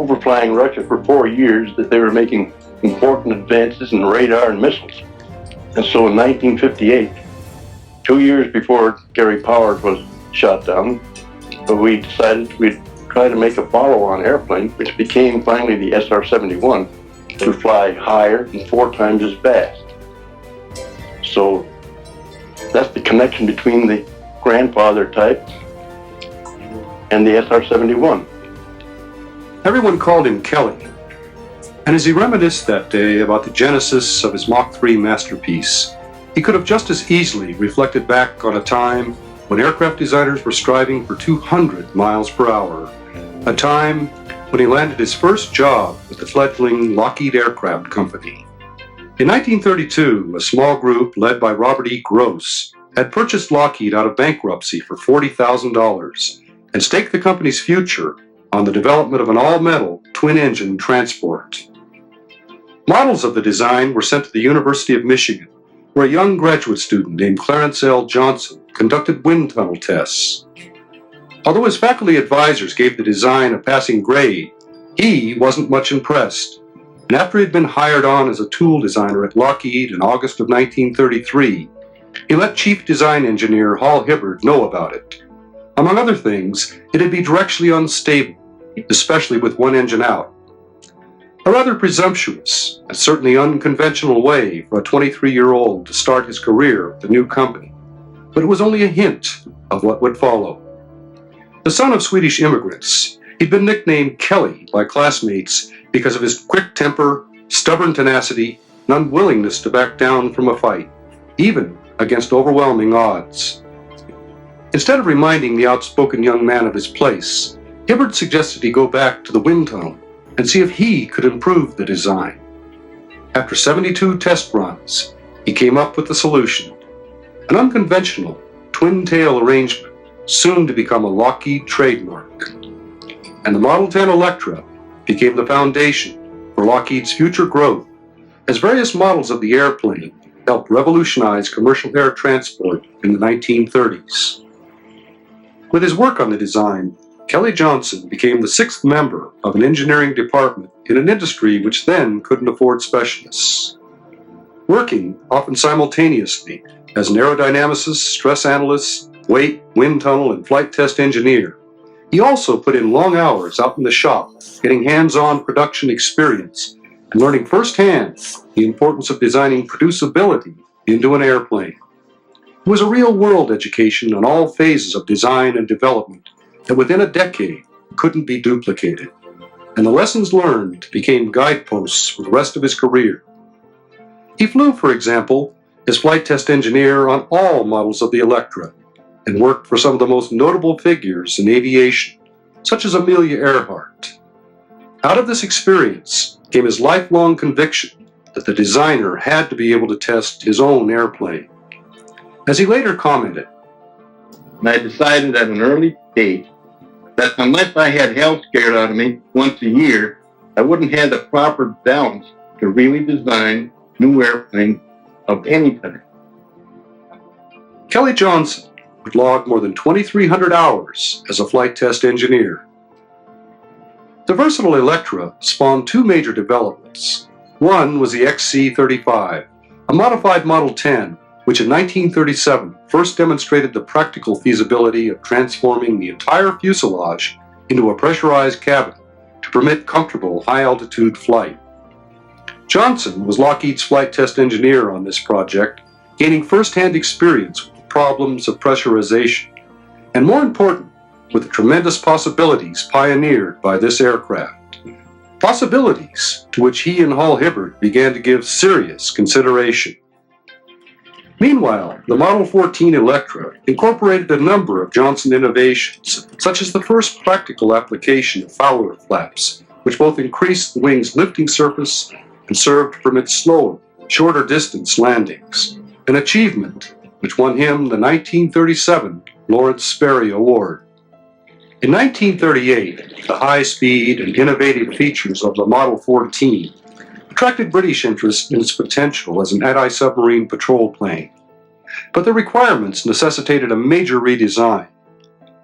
overflying Russia for 4 years that they were making important advances in radar and missiles. And so in 1958, 2 years before Gary Powers was shot down, we decided we'd try to make a follow-on airplane, which became finally the SR-71, to fly higher and 4 times as fast. So that's the connection between the grandfather type and the SR-71. Everyone called him Kelly, and as he reminisced that day about the genesis of his Mach 3 masterpiece, he could have just as easily reflected back on a time when aircraft designers were striving for 200 miles per hour, a time when he landed his first job with the fledgling Lockheed Aircraft Company. In 1932, a small group led by Robert E. Gross had purchased Lockheed out of bankruptcy for $40,000 and staked the company's future on the development of an all-metal, twin-engine transport. Models of the design were sent to the University of Michigan, where a young graduate student named Clarence L. Johnson conducted wind tunnel tests. Although his faculty advisors gave the design a passing grade, he wasn't much impressed, and after he had been hired on as a tool designer at Lockheed in August of 1933, he let Chief Design Engineer Hal Hibbard know about it. Among other things, it'd be directionally unstable, especially with one engine out. A rather presumptuous and certainly unconventional way for a 23-year-old to start his career with a new company, but it was only a hint of what would follow. The son of Swedish immigrants, he'd been nicknamed Kelly by classmates because of his quick temper, stubborn tenacity, and unwillingness to back down from a fight, even against overwhelming odds. Instead of reminding the outspoken young man of his place, Hibbard suggested he go back to the wind tunnel and see if he could improve the design. After 72 test runs, he came up with the solution, an unconventional twin-tail arrangement soon to become a Lockheed trademark. And the Model 10 Electra became the foundation for Lockheed's future growth as various models of the airplane helped revolutionize commercial air transport in the 1930s. With his work on the design, Kelly Johnson became the 6th member of an engineering department in an industry which then couldn't afford specialists. Working often simultaneously as an aerodynamicist, stress analyst, weight, wind tunnel, and flight test engineer, he also put in long hours out in the shop, getting hands-on production experience and learning firsthand the importance of designing producibility into an airplane. It was a real-world education on all phases of design and development that within a decade couldn't be duplicated, and the lessons learned became guideposts for the rest of his career. He flew, for example, as flight test engineer on all models of the Electra, and worked for some of the most notable figures in aviation, such as Amelia Earhart. Out of this experience came his lifelong conviction that the designer had to be able to test his own airplane. As he later commented, I decided at an early age that unless I had hell scared out of me once a year, I wouldn't have the proper balance to really design new airplanes of any type. Kelly Johnson would log more than 2,300 hours as a flight test engineer. The versatile Electra spawned 2 major developments. One was the XC-35, a modified Model 10, which in 1937 first demonstrated the practical feasibility of transforming the entire fuselage into a pressurized cabin to permit comfortable high-altitude flight. Johnson was Lockheed's flight test engineer on this project, gaining first-hand experience with the problems of pressurization, and more important, with the tremendous possibilities pioneered by this aircraft. Possibilities to which he and Hal Hibbard began to give serious consideration. Meanwhile, the Model 14 Electra incorporated a number of Johnson innovations, such as the first practical application of Fowler flaps, which both increased the wing's lifting surface and served to permit slower, shorter distance landings, an achievement which won him the 1937 Lawrence Sperry Award. In 1938, the high speed and innovative features of the Model 14 attracted British interest in its potential as an anti-submarine patrol plane, but the requirements necessitated a major redesign.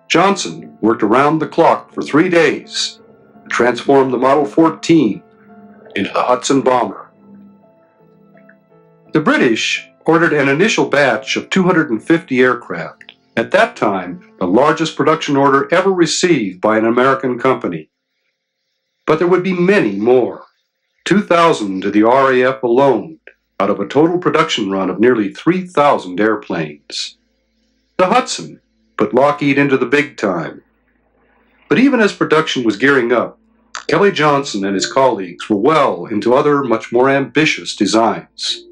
Johnson worked around the clock for 3 days, transformed the Model 14 into the Hudson bomber. The British ordered an initial batch of 250 aircraft, at that time the largest production order ever received by an American company. But there would be many more, 2,000 to the RAF alone, out of a total production run of nearly 3,000 airplanes. The Hudson put Lockheed into the big time. But even as production was gearing up, Kelly Johnson and his colleagues were well into other much more ambitious designs.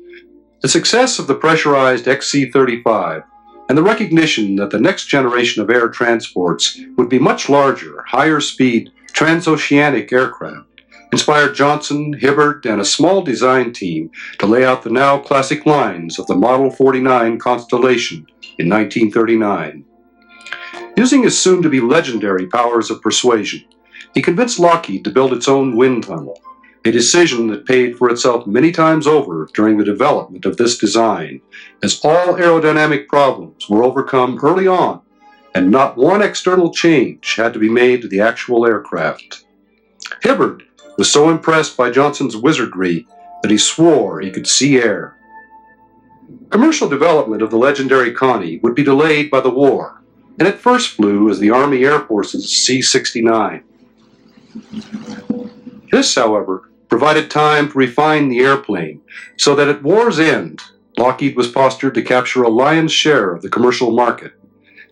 The success of the pressurized XC-35 and the recognition that the next generation of air transports would be much larger, higher-speed, transoceanic aircraft inspired Johnson, Hibbert, and a small design team to lay out the now classic lines of the Model 49 Constellation in 1939. Using his soon-to-be legendary powers of persuasion, he convinced Lockheed to build its own wind tunnel, a decision that paid for itself many times over during the development of this design, as all aerodynamic problems were overcome early on, and not one external change had to be made to the actual aircraft. Hibbert was so impressed by Johnson's wizardry that he swore he could see air. Commercial development of the legendary Connie would be delayed by the war, and it first flew as the Army Air Force's C-69. This, however, provided time to refine the airplane so that at war's end, Lockheed was postured to capture a lion's share of the commercial market,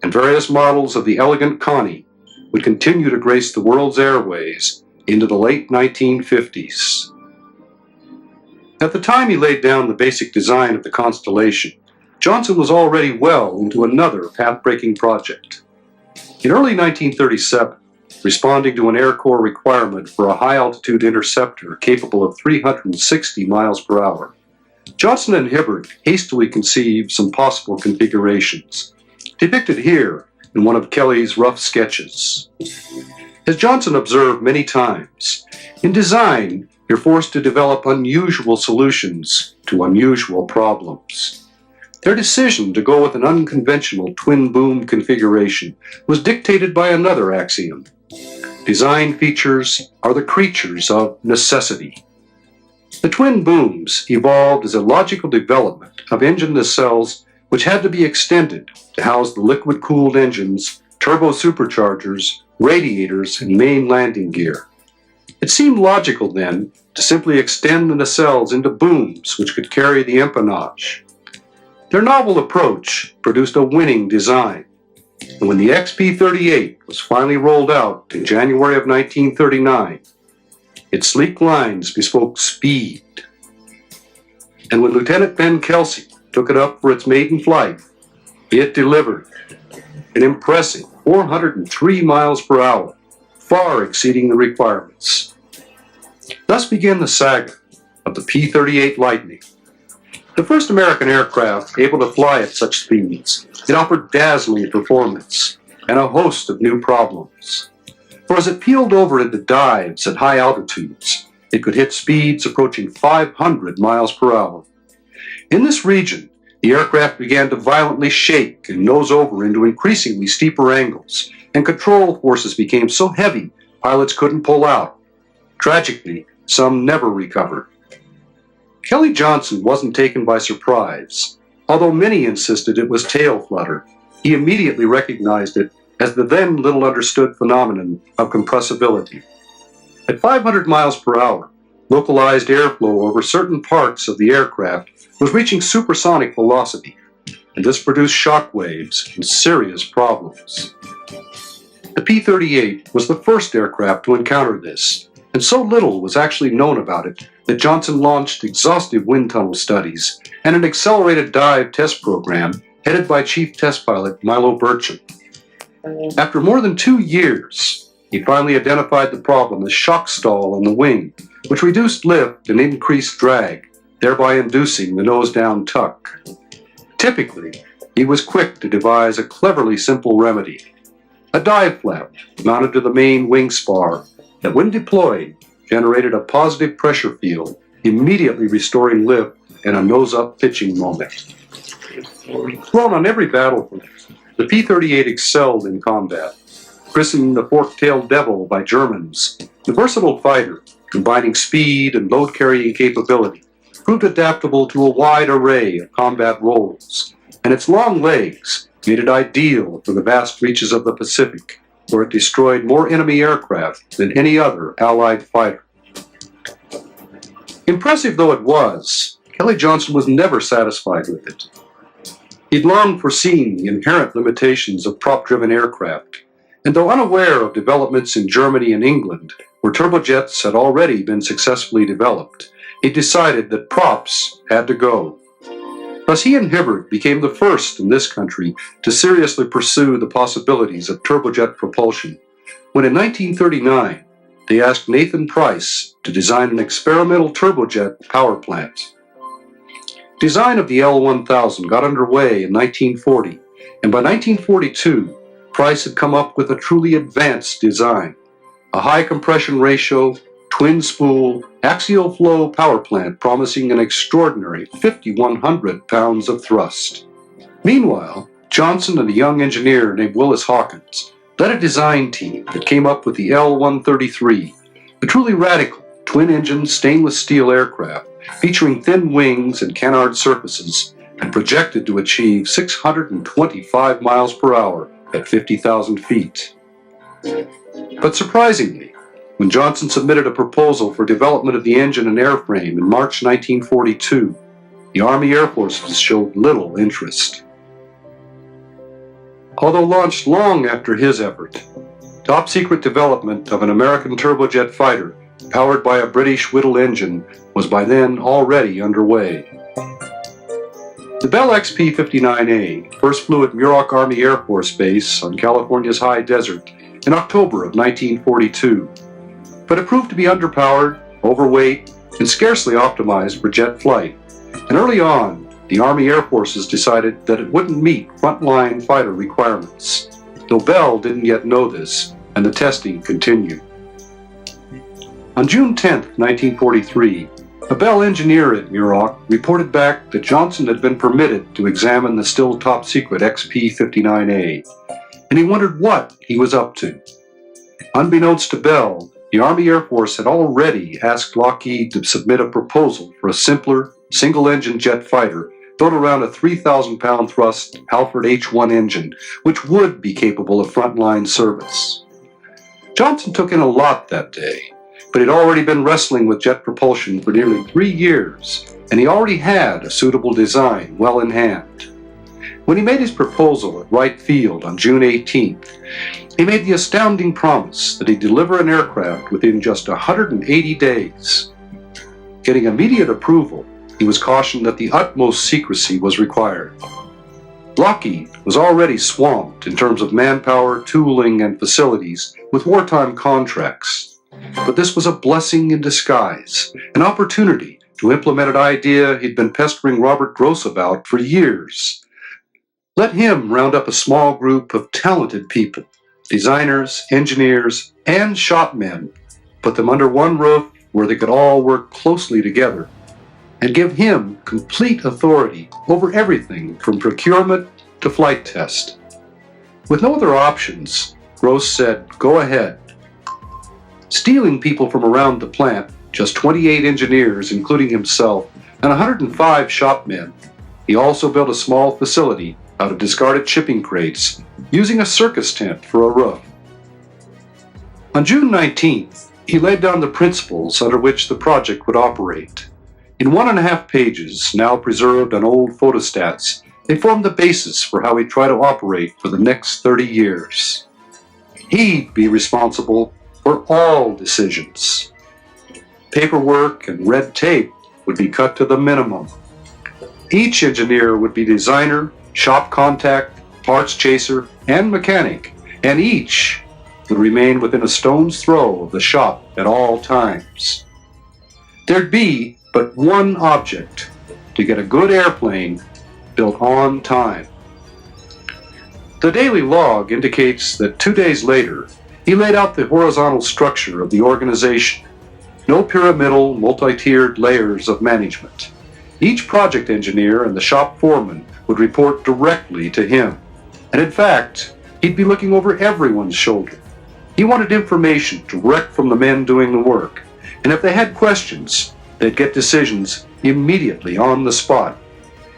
and various models of the elegant Connie would continue to grace the world's airways into the late 1950s. At the time he laid down the basic design of the Constellation, Johnson was already well into another path-breaking project. In early 1937, responding to an Air Corps requirement for a high-altitude interceptor capable of 360 miles per hour, Johnson and Hibbert hastily conceived some possible configurations, depicted here in one of Kelly's rough sketches. As Johnson observed many times, in design, you're forced to develop unusual solutions to unusual problems. Their decision to go with an unconventional twin-boom configuration was dictated by another axiom. Design features are the creatures of necessity. The twin booms evolved as a logical development of engine nacelles which had to be extended to house the liquid-cooled engines, turbo superchargers, radiators, and main landing gear. It seemed logical then to simply extend the nacelles into booms which could carry the empennage. Their novel approach produced a winning design, and when the XP-38 was finally rolled out in January of 1939, its sleek lines bespoke speed. And when Lieutenant Ben Kelsey took it up for its maiden flight, it delivered an impressive 403 miles per hour, far exceeding the requirements. Thus began the saga of the P-38 Lightning. The first American aircraft able to fly at such speeds, it offered dazzling performance and a host of new problems. For as it peeled over into dives at high altitudes, it could hit speeds approaching 500 miles per hour. In this region, the aircraft began to violently shake and nose over into increasingly steeper angles, and control forces became so heavy pilots couldn't pull out. Tragically, some never recovered. Kelly Johnson wasn't taken by surprise. Although many insisted it was tail flutter, he immediately recognized it as the then little understood phenomenon of compressibility. At 500 miles per hour, localized airflow over certain parts of the aircraft was reaching supersonic velocity, and this produced shock waves and serious problems. The P-38 was the first aircraft to encounter this, and so little was actually known about it that Johnson launched exhaustive wind tunnel studies and an accelerated dive test program headed by Chief Test Pilot Milo Burcham. After more than 2 years, he finally identified the problem as shock stall on the wing, which reduced lift and increased drag, thereby inducing the nose-down tuck. Typically, he was quick to devise a cleverly simple remedy. A dive flap mounted to the main wing spar that, when deployed, generated a positive pressure field, immediately restoring lift and a nose-up pitching moment. Flown on every battlefield, the P-38 excelled in combat. christened the Fork-tailed Devil by Germans, the versatile fighter, combining speed and load-carrying capability, proved adaptable to a wide array of combat roles, and its long legs made it ideal for the vast reaches of the Pacific, where it destroyed more enemy aircraft than any other Allied fighter. Impressive though it was, Kelly Johnson was never satisfied with it. He'd long foreseen the inherent limitations of prop-driven aircraft, and though unaware of developments in Germany and England, where turbojets had already been successfully developed, he decided that props had to go. Thus he and Hibbert became the first in this country to seriously pursue the possibilities of turbojet propulsion, when in 1939 they asked Nathan Price to design an experimental turbojet power plant. Design of the L-1000 got underway in 1940, and by 1942, Price had come up with a truly advanced design, a high compression ratio, twin spool, axial flow power plant promising an extraordinary 5,100 pounds of thrust. Meanwhile, Johnson and a young engineer named Willis Hawkins led a design team that came up with the L-133, a truly radical twin-engine stainless steel aircraft featuring thin wings and canard surfaces and projected to achieve 625 miles per hour at 50,000 feet. But surprisingly, when Johnson submitted a proposal for development of the engine and airframe in March 1942, the Army Air Forces showed little interest. Although launched long after his effort, top-secret development of an American turbojet fighter powered by a British Whittle engine was by then already underway. The Bell XP-59A first flew at Muroc Army Air Force Base on California's high desert in October of 1942, but it proved to be underpowered, overweight, and scarcely optimized for jet flight, and early on, the Army Air Forces decided that it wouldn't meet frontline fighter requirements, though Bell didn't yet know this, and the testing continued. On June 10, 1943, a Bell engineer at Muroc reported back that Johnson had been permitted to examine the still top-secret XP-59A, and he wondered what he was up to. Unbeknownst to Bell, the Army Air Force had already asked Lockheed to submit a proposal for a simpler, single-engine jet fighter built around a 3,000-pound thrust Alfred H-1 engine, which would be capable of frontline service. Johnson took in a lot that day, but he'd already been wrestling with jet propulsion for nearly 3 years, and he already had a suitable design well in hand. When he made his proposal at Wright Field on June 18th, he made the astounding promise that he'd deliver an aircraft within just 180 days. Getting immediate approval, he was cautioned that the utmost secrecy was required. Lockheed was already swamped in terms of manpower, tooling, and facilities with wartime contracts. But this was a blessing in disguise, an opportunity to implement an idea he'd been pestering Robert Gross about for years. Let him round up a small group of talented people, designers, engineers, and shopmen, put them under one roof where they could all work closely together, and give him complete authority over everything from procurement to flight test. With no other options, Gross said, "Go ahead." Stealing people from around the plant, just 28 engineers, including himself, and 105 shopmen, he also built a small facility out of discarded shipping crates, using a circus tent for a roof. On June 19th, he laid down the principles under which the project would operate. In 1.5 pages, now preserved on old photostats, they formed the basis for how he'd try to operate for the next 30 years. He'd be responsible for all decisions. Paperwork and red tape would be cut to the minimum. Each engineer would be designer, shop contact, parts chaser, and mechanic, and each would remain within a stone's throw of the shop at all times. There'd be but one object: to get a good airplane built on time. The daily log indicates that 2 days later, he laid out the horizontal structure of the organization. No pyramidal, multi-tiered layers of management. Each project engineer and the shop foreman would report directly to him. And in fact, he'd be looking over everyone's shoulder, He wanted information direct from the men doing the work, and if they had questions, they'd get decisions immediately on the spot.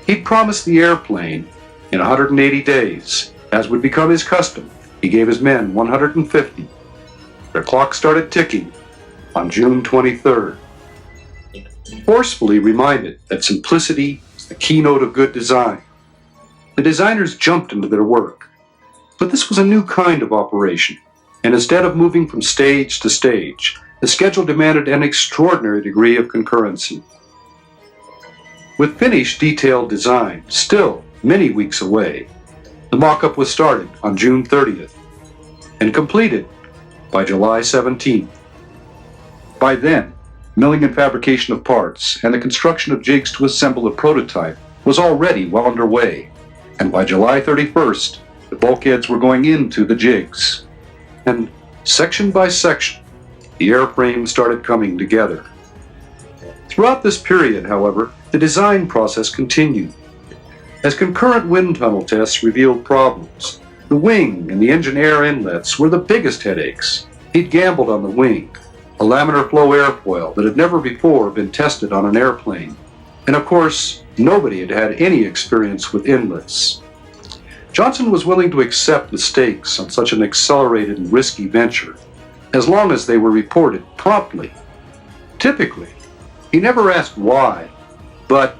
He'd promised the airplane in 180 days. As would become his custom, he gave his men 150. Their clock started ticking on June 23rd. Forcefully reminded that simplicity is the keynote of good design, the designers jumped into their work. But this was a new kind of operation, and instead of moving from stage to stage, the schedule demanded an extraordinary degree of concurrency. With finished detailed design still many weeks away, the mock-up was started on June 30th and completed by July 17th. By then, milling and fabrication of parts and the construction of jigs to assemble a prototype was already well underway, and by July 31st, the bulkheads were going into the jigs. And section by section, the airframe started coming together. Throughout this period, however, the design process continued. As concurrent wind tunnel tests revealed problems, the wing and the engine air inlets were the biggest headaches. He'd gambled on the wing, a laminar flow airfoil that had never before been tested on an airplane. And of course, nobody had had any experience with inlets. Johnson was willing to accept the stakes on such an accelerated and risky venture, as long as they were reported promptly. Typically, he never asked why, but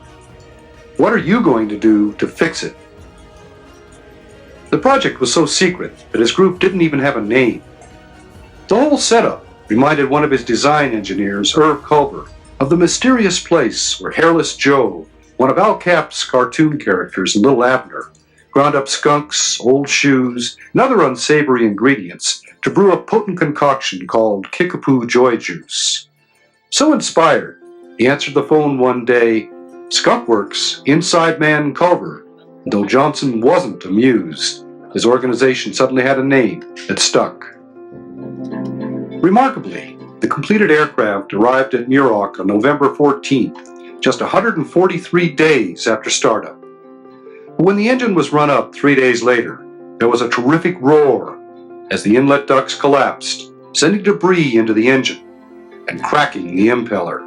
what are you going to do to fix it? The project was so secret that his group didn't even have a name. The whole setup reminded one of his design engineers, Irv Culver, of the mysterious place where Hairless Joe, one of Al Cap's cartoon characters in Little Abner, ground up skunks, old shoes, and other unsavory ingredients to brew a potent concoction called Kickapoo Joy Juice. So inspired, he answered the phone one day, "Skunk Works, Inside Man Culver." Though Johnson wasn't amused, his organization suddenly had a name that stuck. Remarkably, the completed aircraft arrived at Muroc on November 14th, just 143 days after startup. But when the engine was run up 3 days later, there was a terrific roar as the inlet ducts collapsed, sending debris into the engine and cracking the impeller.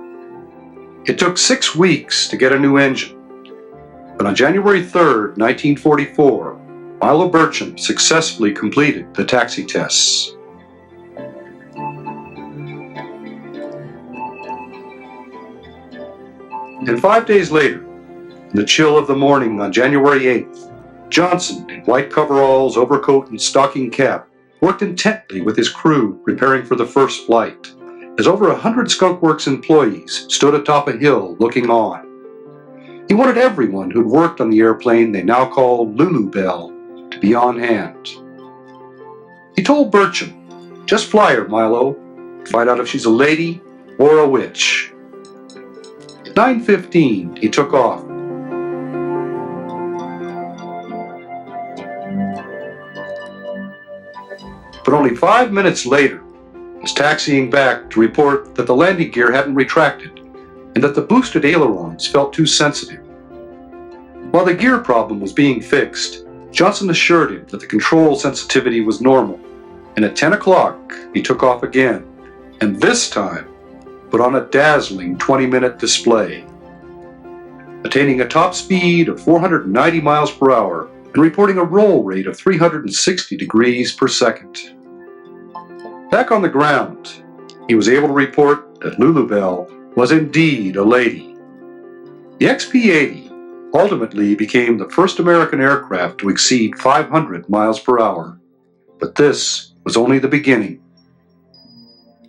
It took 6 weeks to get a new engine, but on January 3rd, 1944, Milo Burcham successfully completed the taxi tests. And 5 days later, in the chill of the morning on January 8th, Johnson, in white coveralls, overcoat, and stocking cap, worked intently with his crew preparing for the first flight, as over 100 Skunk Works employees stood atop a hill looking on. He wanted everyone who'd worked on the airplane they now called Lulu Bell to be on hand. He told Burcham, "Just fly her, Milo. Find out if she's a lady or a witch." At 9:15, he took off. But only 5 minutes later, he was taxiing back to report that the landing gear hadn't retracted and that the boosted ailerons felt too sensitive. While the gear problem was being fixed, Johnson assured him that the control sensitivity was normal, and at 10 o'clock he took off again, and this time put on a dazzling 20-minute display, attaining a top speed of 490 miles per hour and reporting a roll rate of 360 degrees per second. Back on the ground, he was able to report that Lulu Bell was indeed a lady. The XP-80 ultimately became the first American aircraft to exceed 500 miles per hour, but this was only the beginning.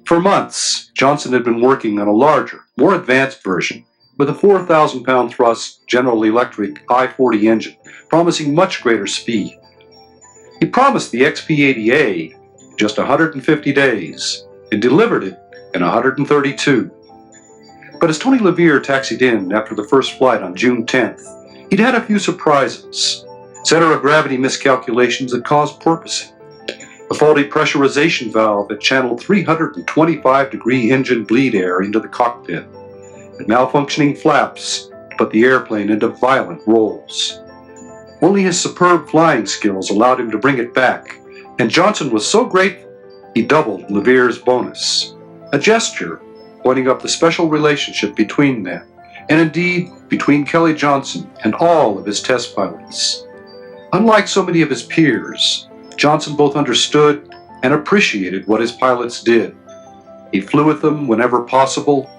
For months, Johnson had been working on a larger, more advanced version with a 4,000-pound thrust General Electric I-40 engine, promising much greater speed. He promised the XP-80A in just 150 days and delivered it in 132. But as Tony LeVere taxied in after the first flight on June 10th, he'd had a few surprises. Center of gravity miscalculations had caused porpoising. A faulty pressurization valve had channeled 325-degree engine bleed air into the cockpit, and malfunctioning flaps put the airplane into violent rolls. Only his superb flying skills allowed him to bring it back, and Johnson was so grateful he doubled Levier's bonus, a gesture pointing up the special relationship between them, and indeed between Kelly Johnson and all of his test pilots. Unlike so many of his peers, Johnson both understood and appreciated what his pilots did. He flew with them whenever possible,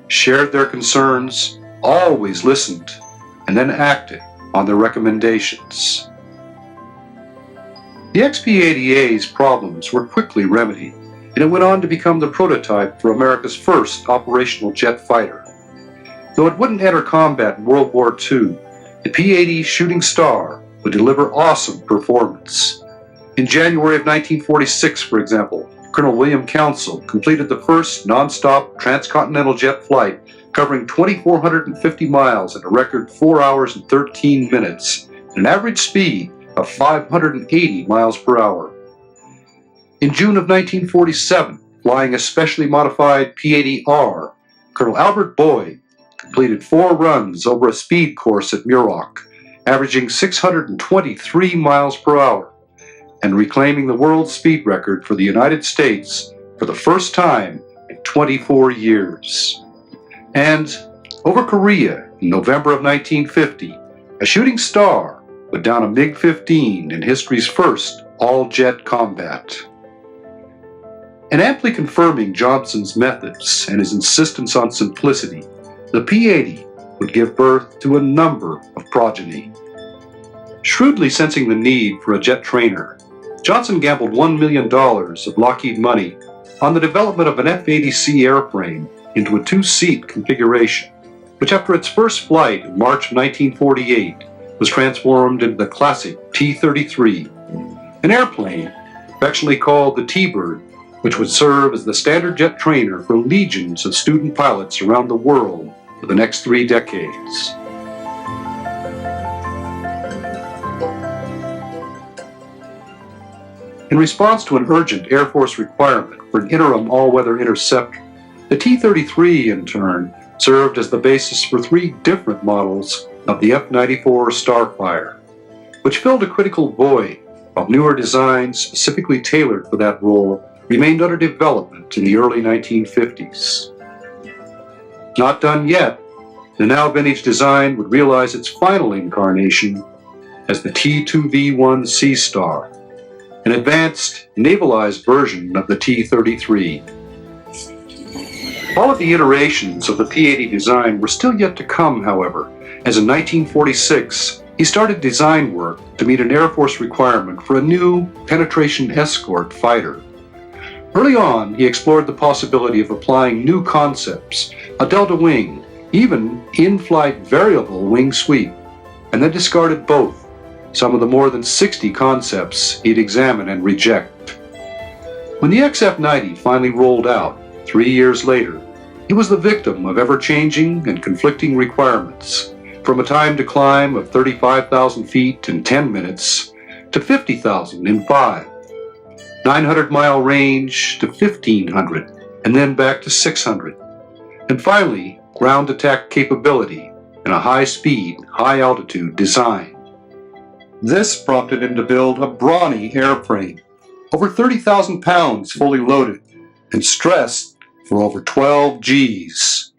shared their concerns, always listened, and then acted on their recommendations. The XP-80A's problems were quickly remedied, and it went on to become the prototype for America's first operational jet fighter. Though it wouldn't enter combat in World War II, the P-80 Shooting Star would deliver awesome performance. In January of 1946, for example, Colonel William Council completed the first non-stop transcontinental jet flight covering 2,450 miles in a record 4 hours and 13 minutes at an average speed of 580 miles per hour. In June of 1947, flying a specially modified P-80R, Colonel Albert Boyd completed 4 runs over a speed course at Muroc, averaging 623 miles per hour, and reclaiming the world speed record for the United States for the first time in 24 years. And over Korea in November of 1950, a Shooting Star put down a MiG-15 in history's first all-jet combat. And amply confirming Johnson's methods and his insistence on simplicity, the P-80 would give birth to a number of progeny. Shrewdly sensing the need for a jet trainer, Johnson gambled $1 million of Lockheed money on the development of an F-80C airframe into a 2-seat configuration, which after its first flight in March 1948 was transformed into the classic T-33, an airplane affectionately called the T-Bird, which would serve as the standard jet trainer for legions of student pilots around the world for the next 3 decades. In response to an urgent Air Force requirement for an interim all-weather interceptor, the T-33, in turn, served as the basis for 3 different models of the F-104 Starfighter, which filled a critical void while newer designs specifically tailored for that role remained under development in the early 1950s. Not done yet, the now vintage design would realize its final incarnation as the T-2V1 Sea Star, an advanced, navalized version of the T-33. All of the iterations of the P-80 design were still yet to come, however, as in 1946, he started design work to meet an Air Force requirement for a new penetration escort fighter. Early on, he explored the possibility of applying new concepts, a delta wing, even in-flight variable wing sweep, and then discarded both, some of the more than 60 concepts he'd examine and reject. When the XF-90 finally rolled out, 3 years later, he was the victim of ever-changing and conflicting requirements, from a time to climb of 35,000 feet in 10 minutes to 50,000 in 5, 900-mile range to 1,500, and then back to 600, and finally ground attack capability in a high-speed, high-altitude design. This prompted him to build a brawny airframe, over 30,000 pounds fully loaded, and stressed for over 12 Gs.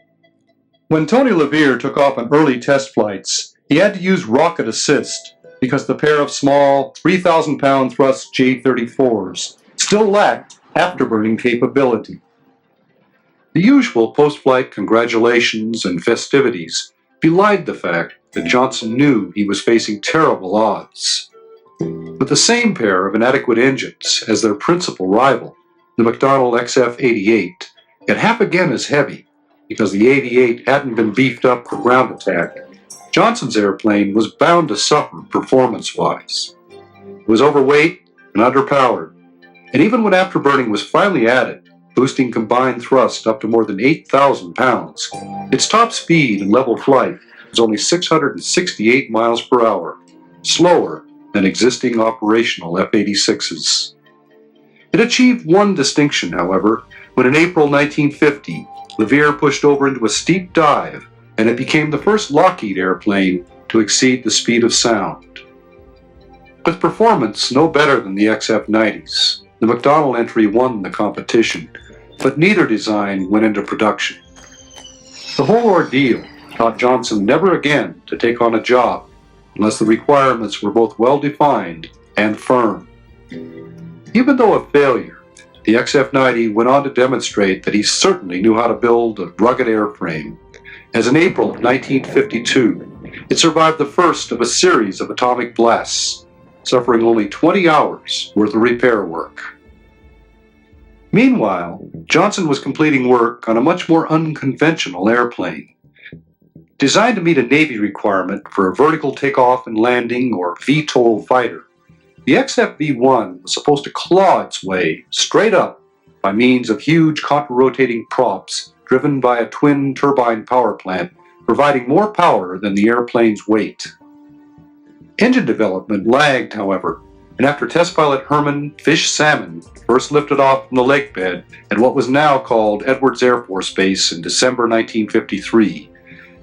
When Tony LeVere took off on early test flights, he had to use rocket assist because the pair of small 3,000-pound thrust J-34s still lacked afterburning capability. The usual post-flight congratulations and festivities belied the fact that Johnson knew he was facing terrible odds. With the same pair of inadequate engines as their principal rival, the McDonnell XF-88, yet half again as heavy because the 88 hadn't been beefed up for ground attack, Johnson's airplane was bound to suffer performance-wise. It was overweight and underpowered, and even when afterburning was finally added, boosting combined thrust up to more than 8,000 pounds, its top speed in level flight was only 668 miles per hour, slower than existing operational F-86s. It achieved one distinction, however, when in April 1950, LeVere pushed over into a steep dive, and it became the first Lockheed airplane to exceed the speed of sound. With performance no better than the XF-90s, The McDonnell entry won the competition, but neither design went into production. The whole ordeal taught Johnson never again to take on a job unless the requirements were both well-defined and firm. Even though a failure, the XF-90 went on to demonstrate that he certainly knew how to build a rugged airframe, as in April of 1952, it survived the first of a series of atomic blasts, suffering only 20 hours worth of repair work. Meanwhile, Johnson was completing work on a much more unconventional airplane. Designed to meet a Navy requirement for a vertical takeoff and landing, or VTOL fighter, the XF-V1 was supposed to claw its way straight up by means of huge counter-rotating props driven by a twin turbine power plant, providing more power than the airplane's weight. Engine development lagged, however, and after test pilot Herman Fish Salmon first lifted off from the lake bed at what was now called Edwards Air Force Base in December 1953,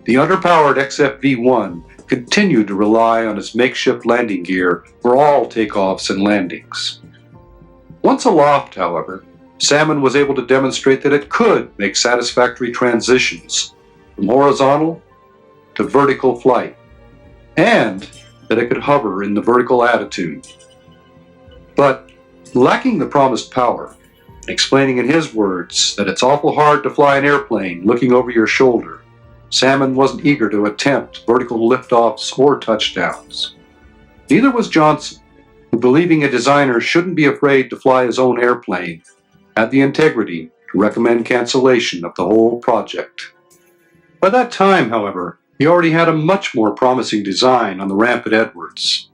the underpowered XF-V1 continued to rely on its makeshift landing gear for all takeoffs and landings. Once aloft, however, Salmon was able to demonstrate that it could make satisfactory transitions from horizontal to vertical flight, and that it could hover in the vertical attitude. But lacking the promised power, and explaining in his words that it's awful hard to fly an airplane looking over your shoulder, Salmon wasn't eager to attempt vertical liftoffs or touchdowns. Neither was Johnson, who, believing a designer shouldn't be afraid to fly his own airplane, had the integrity to recommend cancellation of the whole project. By that time, however, he already had a much more promising design on the ramp at Edwards.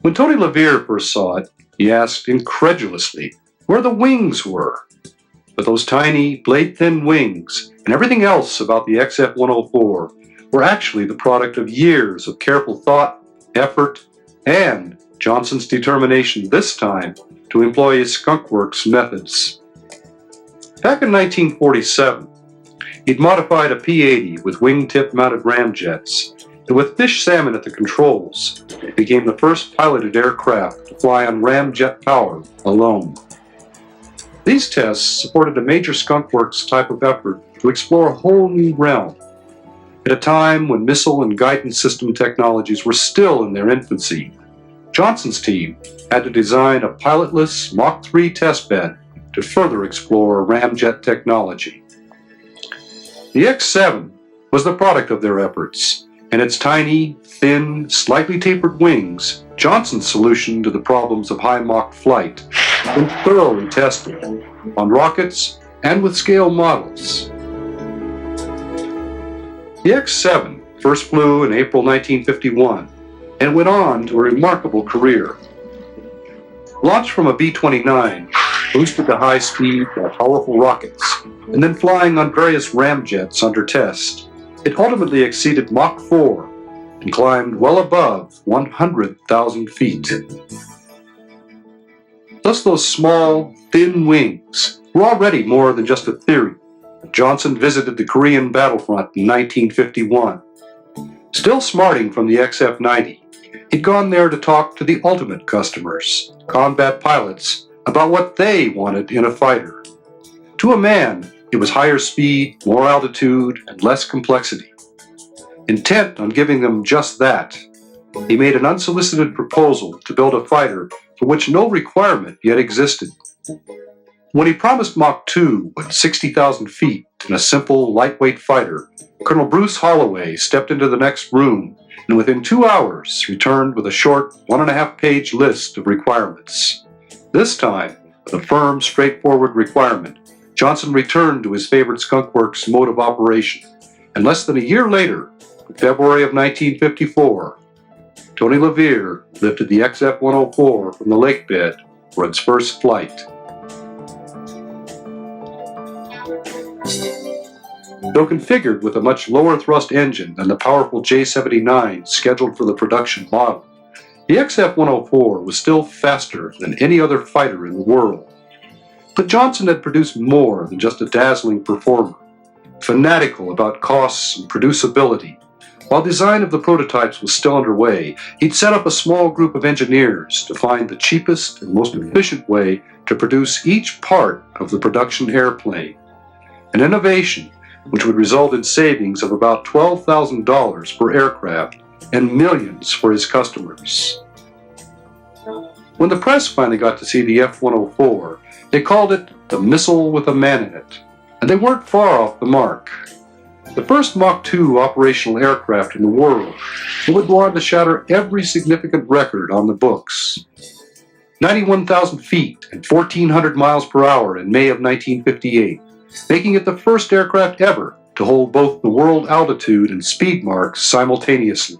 When Tony LeVere first saw it, he asked incredulously where the wings were. But those tiny, blade-thin wings and everything else about the XF-104 were actually the product of years of careful thought, effort, and Johnson's determination this time to employ his Skunk Works methods. Back in 1947, he'd modified a P-80 with wingtip-mounted ramjets, and with Fish Salmon at the controls, it became the first piloted aircraft to fly on ramjet power alone. These tests supported a major Skunk Works type of effort to explore a whole new realm. At a time when missile and guidance system technologies were still in their infancy, Johnson's team had to design a pilotless Mach 3 testbed to further explore ramjet technology. The X-7 was the product of their efforts, and its tiny, thin, slightly tapered wings, Johnson's solution to the problems of high Mach flight, been thoroughly tested on rockets and with scale models. The X-7 first flew in April 1951 and went on to a remarkable career. Launched from a B-29, boosted to high speed by powerful rockets, and then flying on various ramjets under test, it ultimately exceeded Mach 4 and climbed well above 100,000 feet. Thus those small, thin wings were already more than just a theory. Johnson visited the Korean battlefront in 1951. Still smarting from the XF-90, he'd gone there to talk to the ultimate customers, combat pilots, about what they wanted in a fighter. To a man, it was higher speed, more altitude, and less complexity. Intent on giving them just that, he made an unsolicited proposal to build a fighter for which no requirement yet existed. When he promised Mach 2 at 60,000 feet in a simple, lightweight fighter, Colonel Bruce Holloway stepped into the next room and within 2 hours returned with a short 1.5-page list of requirements. This time, with a firm, straightforward requirement, Johnson returned to his favorite Skunk Works mode of operation, and less than a year later, in February of 1954, Tony LeVere lifted the XF-104 from the lake bed for its first flight. Though configured with a much lower thrust engine than the powerful J-79 scheduled for the production model, the XF-104 was still faster than any other fighter in the world. But Johnson had produced more than just a dazzling performer. Fanatical about costs and producibility, While design of the prototypes was still underway, he'd set up a small group of engineers to find the cheapest and most efficient way to produce each part of the production airplane, an innovation which would result in savings of about $12,000 per aircraft and millions for his customers. When the press finally got to see the F-104, they called it the missile with a man in it, and they weren't far off the mark. The first Mach 2 operational aircraft in the world, it would go on to shatter every significant record on the books. 91,000 feet and 1,400 miles per hour in May of 1958, making it the first aircraft ever to hold both the world altitude and speed marks simultaneously.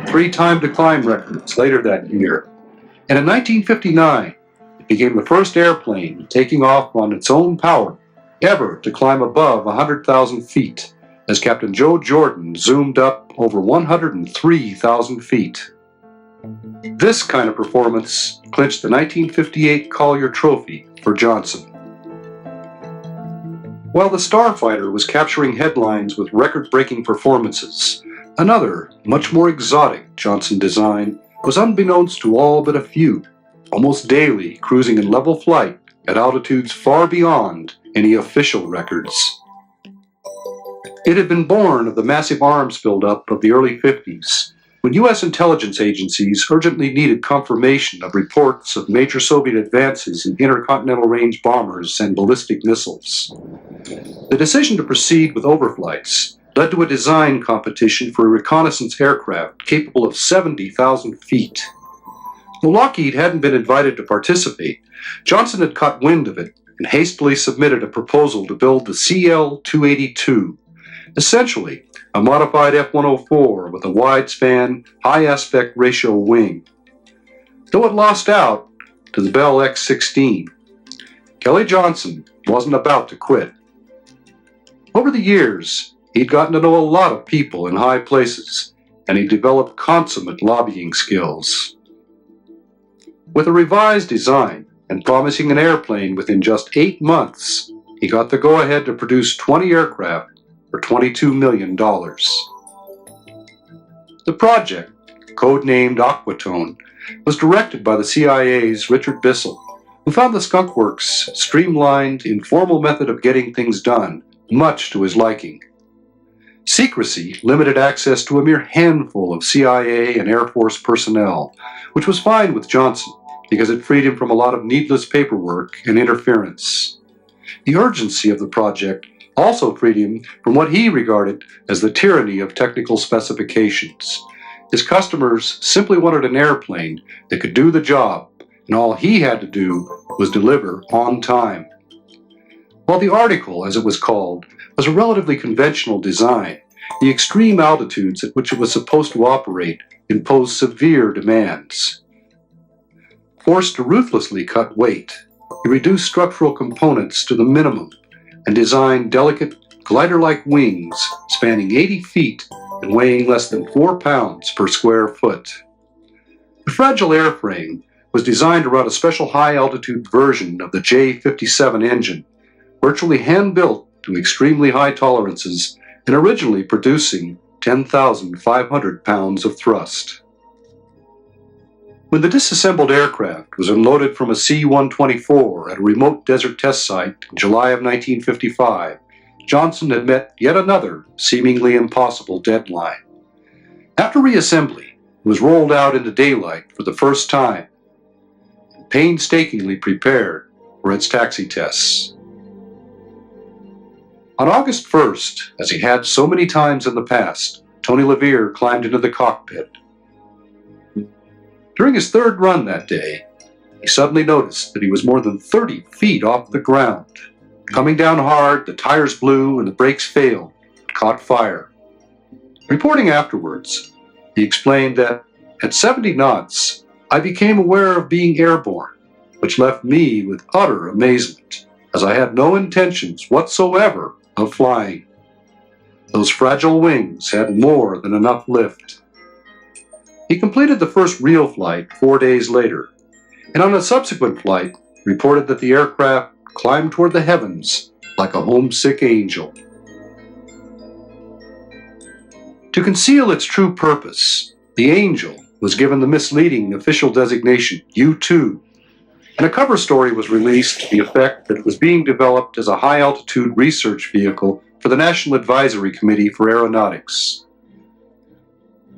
3 timed to climb records later that year. And in 1959, it became the first airplane taking off on its own power ever to climb above 100,000 feet, as Captain Joe Jordan zoomed up over 103,000 feet. This kind of performance clinched the 1958 Collier Trophy for Johnson. While the Starfighter was capturing headlines with record-breaking performances, another, much more exotic Johnson design was unbeknownst to all but a few, almost daily cruising in level flight at altitudes far beyond any official records. It had been born of the massive arms buildup of the early 50s, when U.S. intelligence agencies urgently needed confirmation of reports of major Soviet advances in intercontinental range bombers and ballistic missiles. The decision to proceed with overflights led to a design competition for a reconnaissance aircraft capable of 70,000 feet. Though Lockheed hadn't been invited to participate, Johnson had caught wind of it and hastily submitted a proposal to build the CL-282, essentially a modified F-104 with a wide-span, high-aspect ratio wing. Though it lost out to the Bell X-16, Kelly Johnson wasn't about to quit. Over the years, he'd gotten to know a lot of people in high places, and he developed consummate lobbying skills. With a revised design and promising an airplane within just 8 months, he got the go-ahead to produce 20 aircraft for $22 million. The project, codenamed Aquatone, was directed by the CIA's Richard Bissell, who found the Skunk Works' streamlined, informal method of getting things done much to his liking. Secrecy limited access to a mere handful of CIA and Air Force personnel, which was fine with Johnson because it freed him from a lot of needless paperwork and interference. The urgency of the project also freed him from what he regarded as the tyranny of technical specifications. His customers simply wanted an airplane that could do the job, and all he had to do was deliver on time. While the article, as it was called, was a relatively conventional design, the extreme altitudes at which it was supposed to operate imposed severe demands. Forced to ruthlessly cut weight, he reduced structural components to the minimum and designed delicate, glider-like wings spanning 80 feet and weighing less than 4 pounds per square foot. The fragile airframe was designed to run a special high-altitude version of the J-57 engine, virtually hand-built to extremely high tolerances and originally producing 10,500 pounds of thrust. When the disassembled aircraft was unloaded from a C-124 at a remote desert test site in July of 1955, Johnson had met yet another seemingly impossible deadline. After reassembly, it was rolled out into daylight for the first time and painstakingly prepared for its taxi tests. On August 1st, as he had so many times in the past, Tony LeVere climbed into the cockpit. During his third run that day, he suddenly noticed that he was more than 30 feet off the ground. Coming down hard, the tires blew and the brakes failed, caught fire. Reporting afterwards, he explained that at 70 knots, I became aware of being airborne, which left me with utter amazement, as I had no intentions whatsoever of flying. Those fragile wings had more than enough lift. He completed the first real flight 4 days later, and on a subsequent flight reported that the aircraft climbed toward the heavens like a homesick angel. To conceal its true purpose, the Angel was given the misleading official designation U-2, and a cover story was released to the effect that it was being developed as a high-altitude research vehicle for the National Advisory Committee for Aeronautics.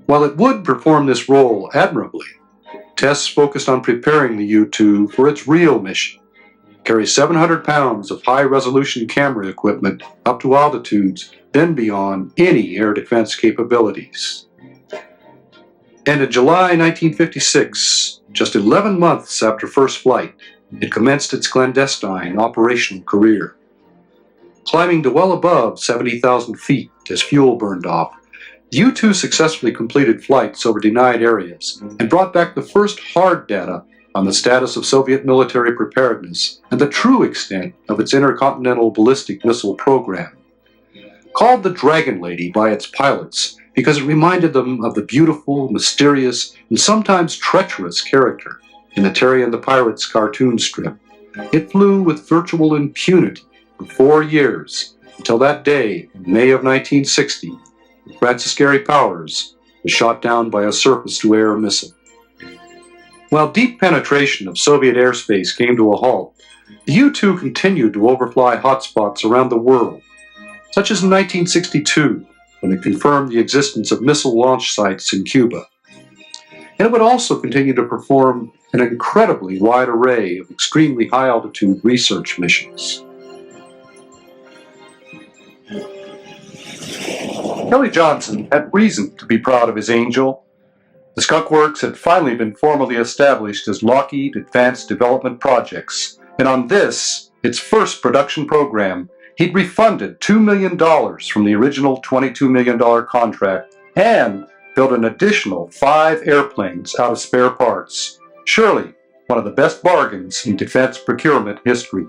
While it would perform this role admirably, tests focused on preparing the U-2 for its real mission, carry 700 pounds of high-resolution camera equipment up to altitudes then beyond any air defense capabilities. And in July 1956, just 11 months after first flight, it commenced its clandestine operational career. Climbing to well above 70,000 feet as fuel burned off, the U-2 successfully completed flights over denied areas and brought back the first hard data on the status of Soviet military preparedness and the true extent of its intercontinental ballistic missile program. Called the Dragonlady by its pilots because it reminded them of the beautiful, mysterious, and sometimes treacherous character in the Terry and the Pirates cartoon strip, it flew with virtual impunity for 4 years until that day in May of 1960, when Francis Gary Powers was shot down by a surface-to-air missile. While deep penetration of Soviet airspace came to a halt, the U-2 continued to overfly hotspots around the world, such as in 1962, when it confirmed the existence of missile launch sites in Cuba. And it would also continue to perform an incredibly wide array of extremely high-altitude research missions. Kelly Johnson had reason to be proud of his Angel. The Skunk Works had finally been formally established as Lockheed Advanced Development Projects, and on this, its first production program, he'd refunded $2 million from the original $22 million contract and built an additional 5 airplanes out of spare parts. Surely one of the best bargains in defense procurement history.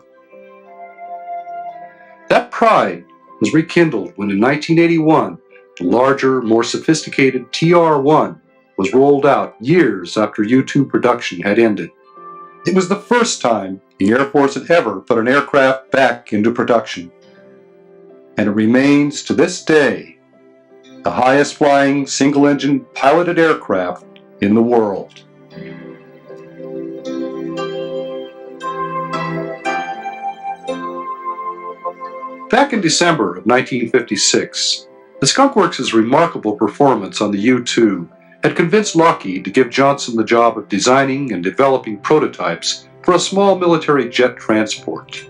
That pride was rekindled when in 1981, the larger, more sophisticated TR-1 was rolled out years after U-2 production had ended. It was the first time the Air Force had ever put an aircraft back into production. And it remains to this day the highest flying single-engine piloted aircraft in the world. Back in December of 1956, the Skunk Works' remarkable performance on the U-2 had convinced Lockheed to give Johnson the job of designing and developing prototypes for a small military jet transport.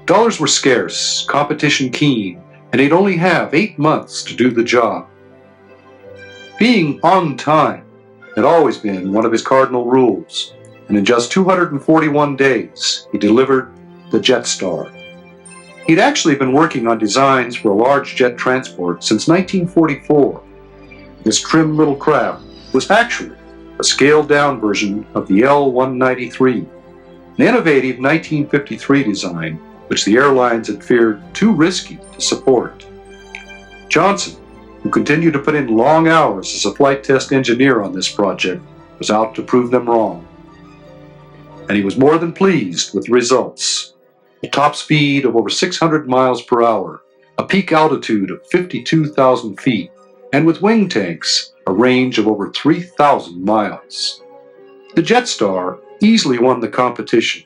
Dollars were scarce, competition keen, and he'd only have 8 months to do the job. Being on time had always been one of his cardinal rules, and in just 241 days, he delivered the JetStar. He'd actually been working on designs for a large jet transport since 1944. This trim little craft was actually a scaled-down version of the L-193, an innovative 1953 design which the airlines had feared too risky to support. Johnson, who continued to put in long hours as a flight test engineer on this project, was out to prove them wrong. And he was more than pleased with the results. A top speed of over 600 miles per hour, a peak altitude of 52,000 feet, and with wing tanks, a range of over 3,000 miles. The JetStar easily won the competition,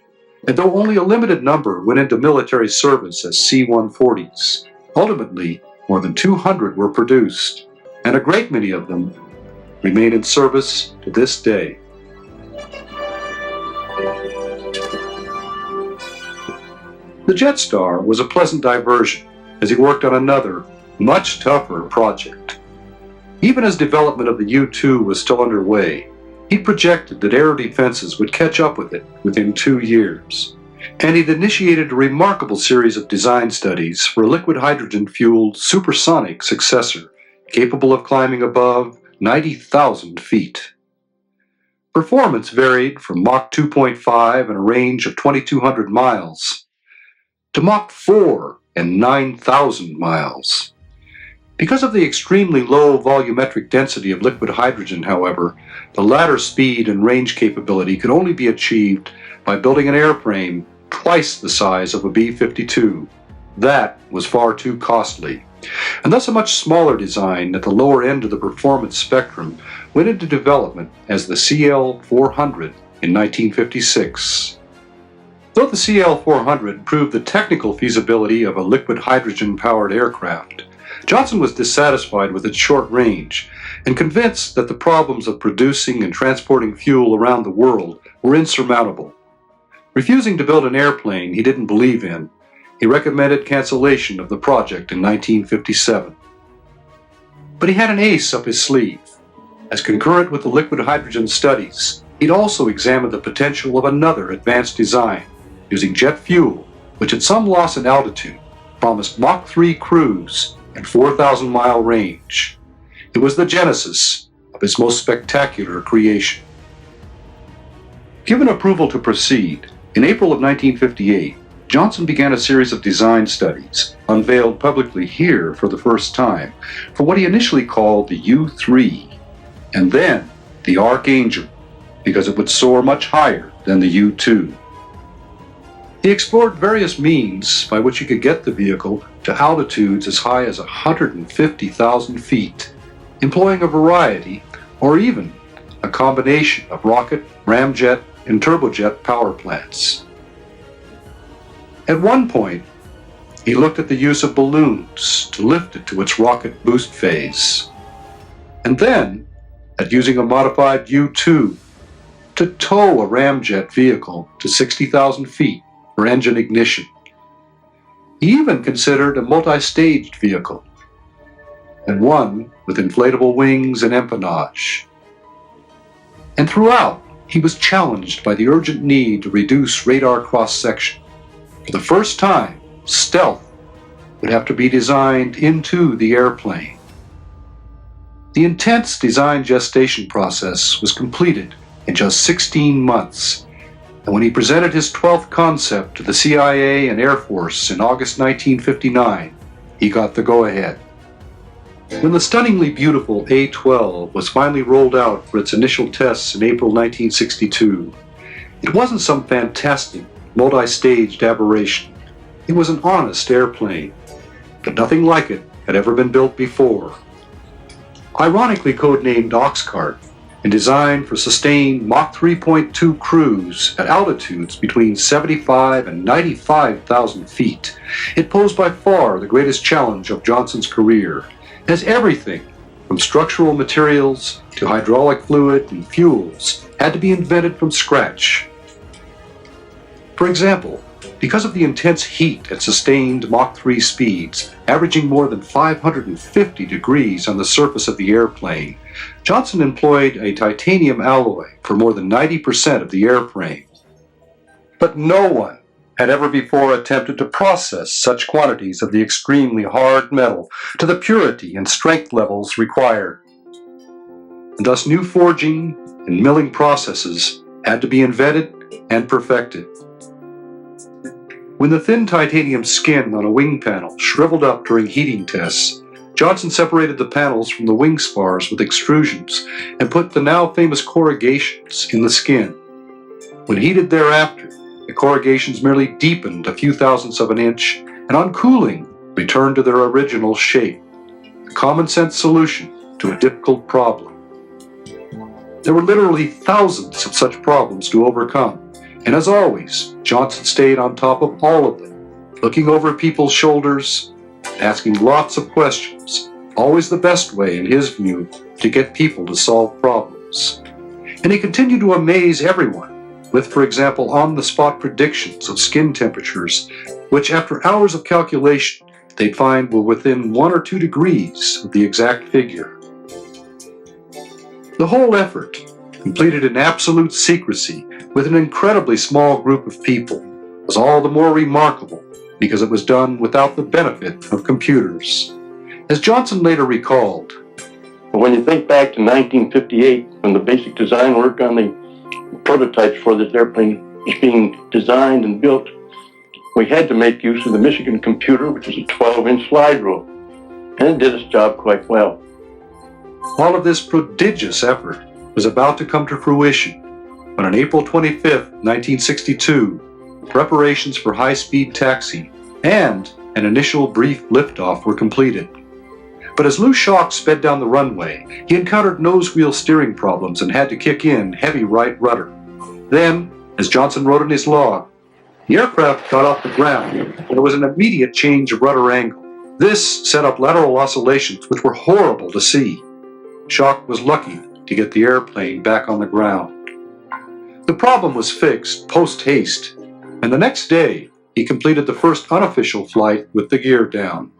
and though only a limited number went into military service as C-140s, ultimately more than 200 were produced, and a great many of them remain in service to this day. The JetStar was a pleasant diversion as he worked on another, much tougher project. Even as development of the U-2 was still underway, he projected that air defenses would catch up with it within 2 years, and he'd initiated a remarkable series of design studies for a liquid hydrogen-fueled supersonic successor capable of climbing above 90,000 feet. Performance varied from Mach 2.5 and a range of 2,200 miles to Mach 4 and 9,000 miles. Because of the extremely low volumetric density of liquid hydrogen, however, the latter speed and range capability could only be achieved by building an airframe twice the size of a B-52. That was far too costly, And thus a much smaller design at the lower end of the performance spectrum went into development as the CL-400 in 1956. Though the CL-400 proved the technical feasibility of a liquid hydrogen-powered aircraft, Johnson was dissatisfied with its short range and convinced that the problems of producing and transporting fuel around the world were insurmountable. Refusing to build an airplane he didn't believe in, he recommended cancellation of the project in 1957. But he had an ace up his sleeve. As concurrent with the liquid hydrogen studies, he'd also examined the potential of another advanced design using jet fuel, which at some loss in altitude promised Mach 3 cruise and 4,000-mile range. It was the genesis of his most spectacular creation. Given approval to proceed, in April of 1958, Johnson began a series of design studies, unveiled publicly here for the first time, for what he initially called the U-3, and then the Archangel, because it would soar much higher than the U-2. He explored various means by which he could get the vehicle to altitudes as high as 150,000 feet, employing a variety, or even a combination of rocket, ramjet, and turbojet power plants. At one point, he looked at the use of balloons to lift it to its rocket boost phase, and then at using a modified U-2 to tow a ramjet vehicle to 60,000 feet for engine ignition. He even considered a multi-staged vehicle, and one with inflatable wings and empennage. And throughout, he was challenged by the urgent need to reduce radar cross-section. For the first time, stealth would have to be designed into the airplane. The intense design gestation process was completed in just 16 months, and when he presented his 12th concept to the CIA and Air Force in August 1959, he got the go-ahead. When the stunningly beautiful A-12 was finally rolled out for its initial tests in April 1962, it wasn't some fantastic, multi-staged aberration. It was an honest airplane, but nothing like it had ever been built before. Ironically codenamed Oxcart and designed for sustained Mach 3.2 cruise at altitudes between 75 and 95,000 feet, it posed by far the greatest challenge of Johnson's career, as everything from structural materials to hydraulic fluid and fuels had to be invented from scratch. For example, because of the intense heat at sustained Mach 3 speeds, averaging more than 550 degrees on the surface of the airplane, Johnson employed a titanium alloy for more than 90% of the airframe. But no one had ever before attempted to process such quantities of the extremely hard metal to the purity and strength levels required. And thus new forging and milling processes had to be invented and perfected. When the thin titanium skin on a wing panel shriveled up during heating tests, Johnson separated the panels from the wing spars with extrusions and put the now famous corrugations in the skin. When heated thereafter, the corrugations merely deepened a few thousandths of an inch and on cooling returned to their original shape, a common-sense solution to a difficult problem. There were literally thousands of such problems to overcome, and as always, Johnson stayed on top of all of them, looking over people's shoulders, asking lots of questions, always the best way, in his view, to get people to solve problems. And he continued to amaze everyone with, for example, on-the-spot predictions of skin temperatures, which after hours of calculation, they'd find were within 1 or 2 degrees of the exact figure. The whole effort, completed in absolute secrecy with an incredibly small group of people, was all the more remarkable because it was done without the benefit of computers. As Johnson later recalled, But when you think back to 1958, when the basic design work on the prototypes for this airplane was being designed and built, we had to make use of the Michigan computer, which is a 12-inch slide rule, and it did its job quite well. all of this prodigious effort was about to come to fruition when on April 25, 1962, preparations for high-speed taxi and and initial brief liftoff were completed. But as Lou Schock sped down the runway, he encountered nose-wheel steering problems and had to kick in heavy right rudder. Then, as Johnson wrote in his log, the aircraft got off the ground and there was an immediate change of rudder angle. This set up lateral oscillations which were horrible to see. Schock was lucky to get the airplane back on the ground. The problem was fixed post-haste, and the next day he completed the first unofficial flight with the gear down.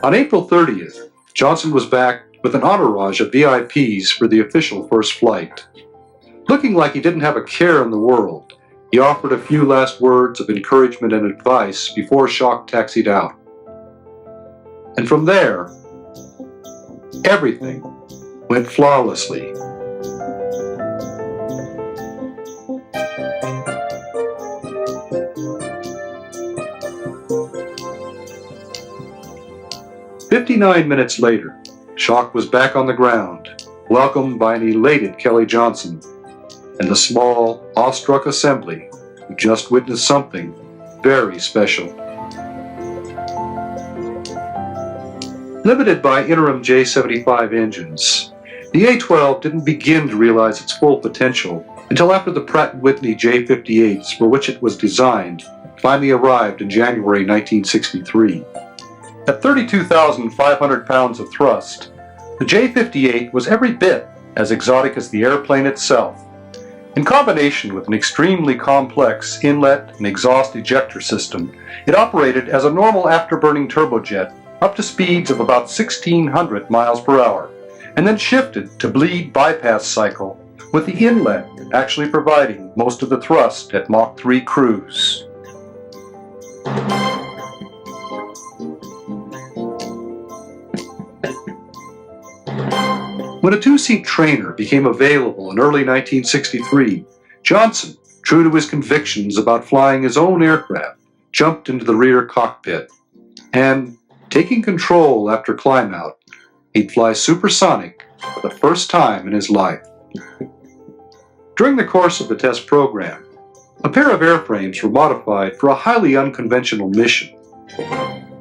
On April 30th, Johnson was back with an entourage of VIPs for the official first flight. Looking like he didn't have a care in the world, he offered a few last words of encouragement and advice before Schock taxied out. And from there, everything went flawlessly. "59 minutes later, Schock was back on the ground, welcomed by an elated Kelly Johnson and the small, awestruck assembly who just witnessed something very special. Limited by interim J-75 engines, the A-12 didn't begin to realize its full potential until after the Pratt & Whitney J-58s, for which it was designed, finally arrived in January 1963. At 32,500 pounds of thrust, the J-58 was every bit as exotic as the airplane itself. In combination with an extremely complex inlet and exhaust ejector system, it operated as a normal afterburning turbojet up to speeds of about 1,600 miles per hour, and then shifted to bleed bypass cycle, with the inlet actually providing most of the thrust at Mach 3 cruise. When a two-seat trainer became available in early 1963, Johnson, true to his convictions about flying his own aircraft, jumped into the rear cockpit, and, taking control after climb-out, he'd fly supersonic for the first time in his life. During the course of the test program, a pair of airframes were modified for a highly unconventional mission. In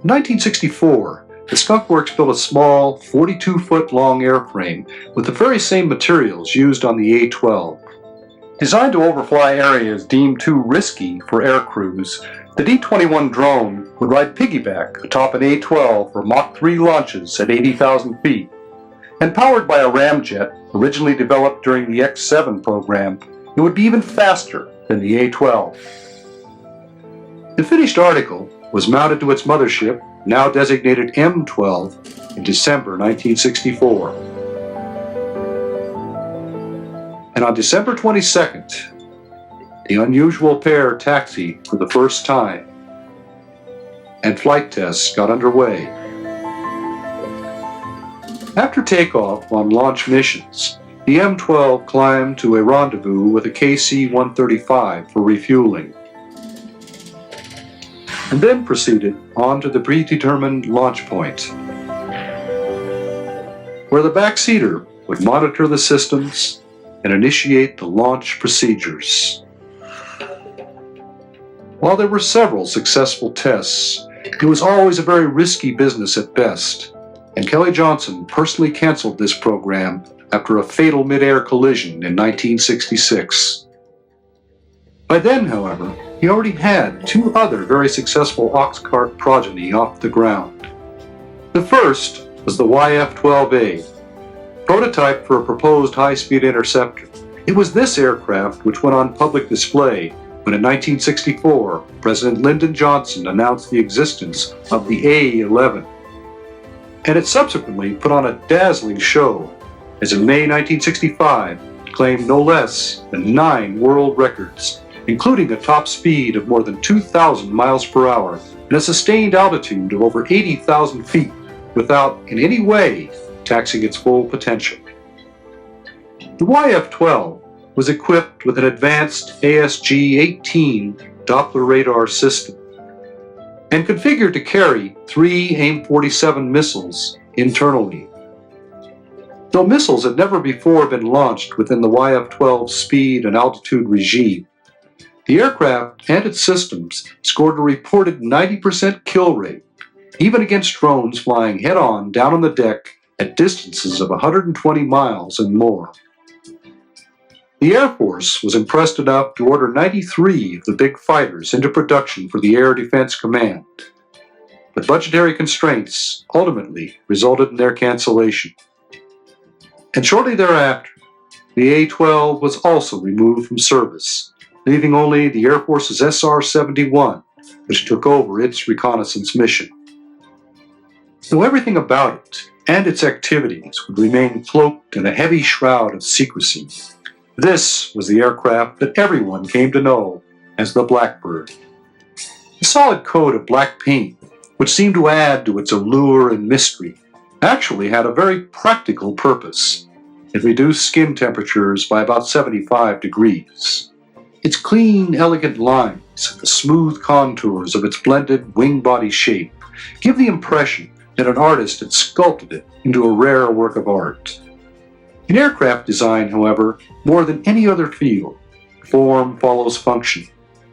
1964, the Skunk Works built a small, 42-foot-long airframe with the very same materials used on the A-12. Designed to overfly areas deemed too risky for air crews, the D-21 drone would ride piggyback atop an A-12 for Mach 3 launches at 80,000 feet. And powered by a ramjet originally developed during the X-7 program, it would be even faster than the A-12. The finished article was mounted to its mothership, now designated M-12, in December 1964. And on December 22nd, the unusual pair taxied for the first time, and flight tests got underway. After takeoff on launch missions, the M-12 climbed to a rendezvous with a KC-135 for refueling, and then proceeded on to the predetermined launch point, where the backseater would monitor the systems and initiate the launch procedures. While there were several successful tests, it was always a very risky business at best, and Kelly Johnson personally canceled this program after a fatal mid-air collision in 1966. By then, however, he already had two other very successful Oxcart progeny off the ground. The first was the YF-12A, prototype for a proposed high-speed interceptor. It was this aircraft which went on public display when in 1964, President Lyndon Johnson announced the existence of the A-11. And it subsequently put on a dazzling show, as in May 1965, it claimed no less than 9 world records, including a top speed of more than 2,000 miles per hour and a sustained altitude of over 80,000 feet without in any way taxing its full potential. The YF-12 was equipped with an advanced ASG-18 Doppler radar system and configured to carry 3 AIM-47 missiles internally. Though missiles had never before been launched within the YF-12 speed and altitude regime, The aircraft and its systems scored a reported 90% kill rate, even against drones flying head-on down on the deck at distances of 120 miles and more. The Air Force was impressed enough to order 93 of the big fighters into production for the Air Defense Command, but budgetary constraints ultimately resulted in their cancellation. And shortly thereafter, the A-12 was also removed from service, leaving only the Air Force's SR-71, which took over its reconnaissance mission. Though everything about it and its activities would remain cloaked in a heavy shroud of secrecy, this was the aircraft that everyone came to know as the Blackbird. The solid coat of black paint, which seemed to add to its allure and mystery, actually had a very practical purpose. It reduced skin temperatures by about 75 degrees. Its clean, elegant lines and the smooth contours of its blended wing-body shape give the impression that an artist had sculpted it into a rare work of art. In aircraft design, however, more than any other field, form follows function.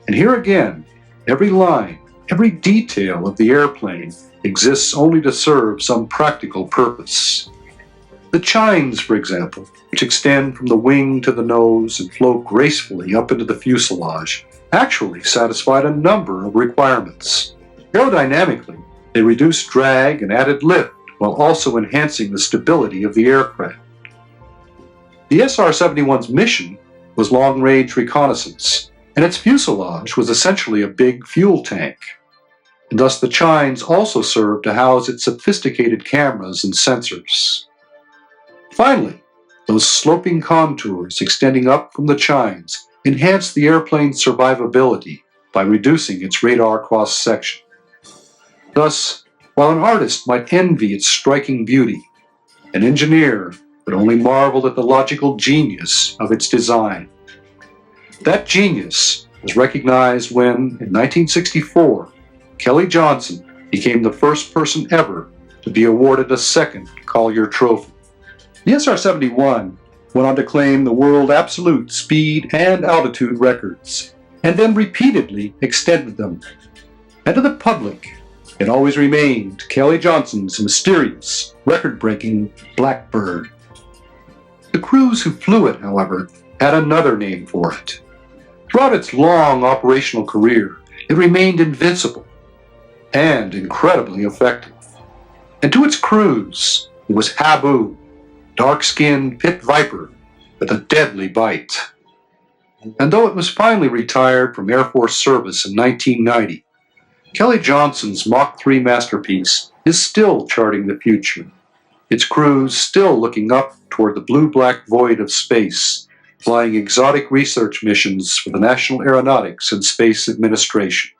And here again, every line, every detail of the airplane exists only to serve some practical purpose. The chines, for example, which extend from the wing to the nose and flow gracefully up into the fuselage, actually satisfied a number of requirements. Aerodynamically, they reduced drag and added lift while also enhancing the stability of the aircraft. The SR-71's mission was long-range reconnaissance, and its fuselage was essentially a big fuel tank. And thus the chines also served to house its sophisticated cameras and sensors. Finally, those sloping contours extending up from the chines enhanced the airplane's survivability by reducing its radar cross-section. Thus, while an artist might envy its striking beauty, an engineer would only marvel at the logical genius of its design. That genius was recognized when, in 1964, Kelly Johnson became the first person ever to be awarded a second Collier Trophy. The SR-71 went on to claim the world absolute speed and altitude records, and then repeatedly extended them. And to the public, it always remained Kelly Johnson's mysterious, record-breaking Blackbird. The crews who flew it, however, had another name for it. Throughout its long operational career, it remained invincible and incredibly effective. And to its crews, it was Habu, dark-skinned pit viper with a deadly bite. And though it was finally retired from Air Force service in 1990, Kelly Johnson's Mach 3 masterpiece is still charting the future, its crews still looking up toward the blue-black void of space, flying exotic research missions for the National Aeronautics and Space Administration.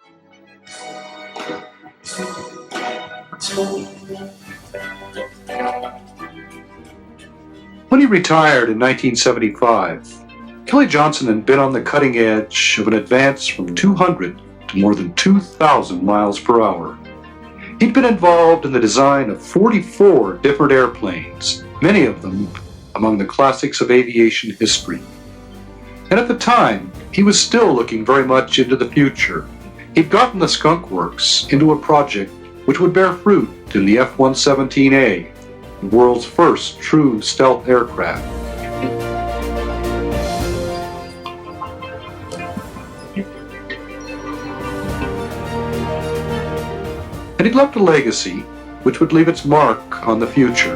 When he retired in 1975, Kelly Johnson had been on the cutting edge of an advance from 200 to more than 2,000 miles per hour. He'd been involved in the design of 44 different airplanes, many of them among the classics of aviation history. And at the time, he was still looking very much into the future. He'd gotten the Skunk Works into a project which would bear fruit in the F-117A, the world's first true stealth aircraft. And he'd left a legacy which would leave its mark on the future.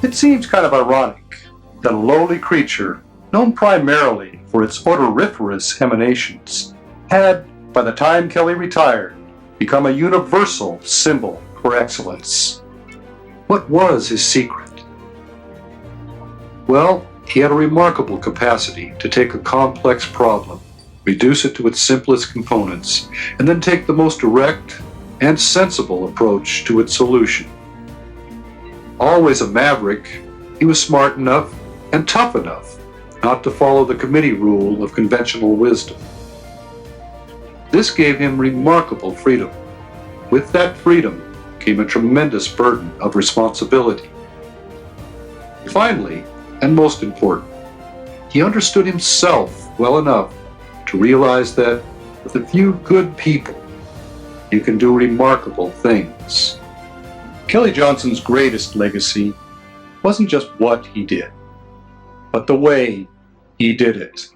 It seems kind of ironic that a lowly creature, known primarily for its odoriferous emanations, had, by the time Kelly retired, become a universal symbol for excellence. What was his secret? Well, he had a remarkable capacity to take a complex problem, reduce it to its simplest components, and then take the most direct and sensible approach to its solution. Always a maverick, he was smart enough and tough enough not to follow the committee rule of conventional wisdom. This gave him remarkable freedom. With that freedom, came a tremendous burden of responsibility. Finally, and most important, he understood himself well enough to realize that with a few good people, you can do remarkable things. Kelly Johnson's greatest legacy wasn't just what he did, but the way he did it.